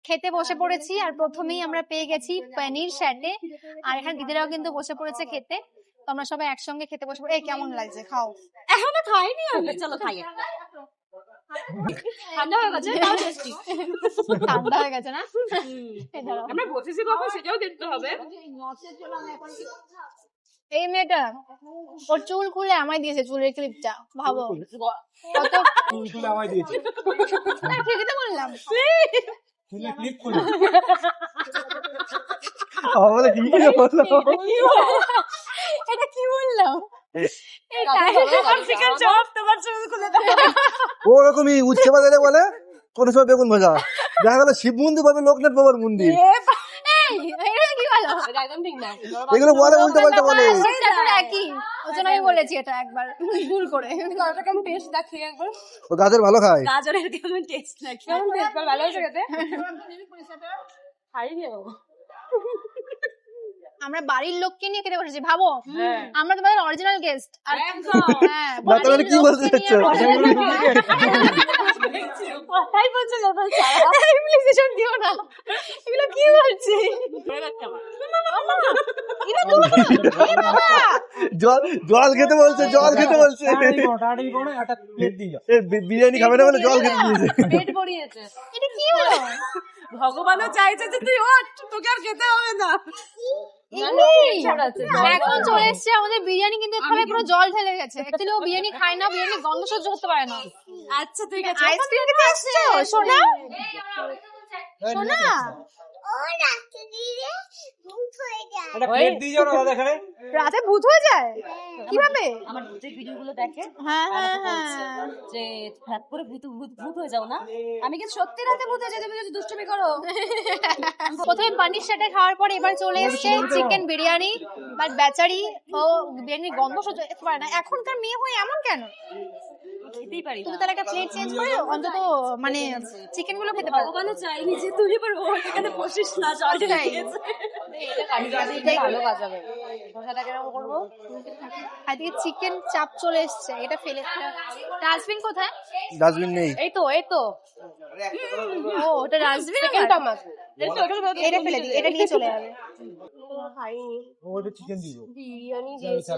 খেতে বসে পড়েছি আর প্রথমেই আমরা পেয়ে গেছি পনির স্যাটে। আর এখানে দিদিরাও কিন্তু বসে পড়েছে খেতে। তো আমরা সবাই একসঙ্গে খেতে বসে পড়ে। কেমন লাগছে? খাও। এখনো খাইনি আমি, চলো খাই একটা। ঠান্ডা হয়ে গেছে, তাও টেস্টি। ঠান্ডা হয়ে গেছে না? আমরা বসেছি কখন সেটাও দেখতে হবে। এই মেয়েটা ওর চুল খুলে আমায় দিয়েছে, চুলের ক্লিপটা। ভাবো কত চুল খুলে আমায় দিয়েছে। ঠিকই তো বললাম। চুলের ক্লিপ খুলে আমাদের কি বললো? এটা কি বললাম? ওরকমই উচ্ছে বাজারে বলে কোন সময় বেগুন ভাজা, দেখা গেল শিব মন্দির পাবে লোকনাথ বাবার মন্দির। এগুলো বলে উল্টো পাল্টা বলে। একই, ওই জন্য আমি বলেছি এটা একবার ভুল করে। কেমন টেস্ট দেখি একবার। ও গাজর ভালো খায়। গাজরের কেমন টেস্ট নাকি? কেমন টেস্ট? ভালো হয়েছে খেতে? খাইনি ও। আমরা বাড়ির লোককে নিয়ে খেতে বসেছি, ভাবো। আমরা তোমাদের অরিজিনাল গেস্ট। আর হ্যাঁ, না তাহলে কি বলতে চাচ্ছো? কথাই বলছো না, ইমপ্লিকেশন দিও না। এগুলো কি বলছি? জল খেতে বলছে, জল খেতে বলছে। বিরিয়ানি খাবে না বলে জল খেতে দিয়েছে। পেট ভরিয়েছে। এটা কি হলো? ভগবানও চাইছে যে তুই তোকে আর খেতে হবে না। এখন চলে এসছে আমাদের বিরিয়ানি, কিন্তু এখানে পুরো জল ঢেলে গেছে। অ্যাকচুয়ালি ও বিরিয়ানি খায় না, বিরিয়ানি গন্ধ সহ্য করতে পারে না। আচ্ছা ঠিক আছে। আইসক্রিম খেতে আসছো সোনা? সোনা রাতে ভূত হয়ে যায় কিভাবে? আমার ভূতের ভিডিও গুলো দেখে, হ্যাঁ হ্যাঁ যে হঠাৎ করে ভূত ভূত হয়ে যাও না। আমি কি সত্যি রাতে ভূত হয়ে যাই তুমি যদি দুষ্টুমি করো? প্রথমে পানির সাথে খাওয়ার পর এবার চলে এসছে চিকেন বিরিয়ানি। বাট বেচারি ও বিরিয়ানির গন্ধ সহ্য করতে পারে না। এখনকার মেয়ে হয়ে এমন কেন? খেতেই পারি তুমি না। তার একটা প্লেট চেঞ্জ করে অন্তত মানে চিকেন গুলো খেতে পারো। ভগবানও চাইনি যে তুই এবার ওর এখানে বসিস না, জল ঢেলে দিয়েছে। ভালো কাজ হবে। ধোসাটা কেমন করবো? আজকে চিকেন চাপ চলে এসছে, এটা ফেলে। ডাস্টবিন কোথায়? ডাস্টবিন নেই। এই তো ও ওটা ডাস্টবিন। এটা ফেলে দিই, এটা নিয়ে চলে যাবে। ও চিকেন দিব। বিরিয়ানি দিয়েছে।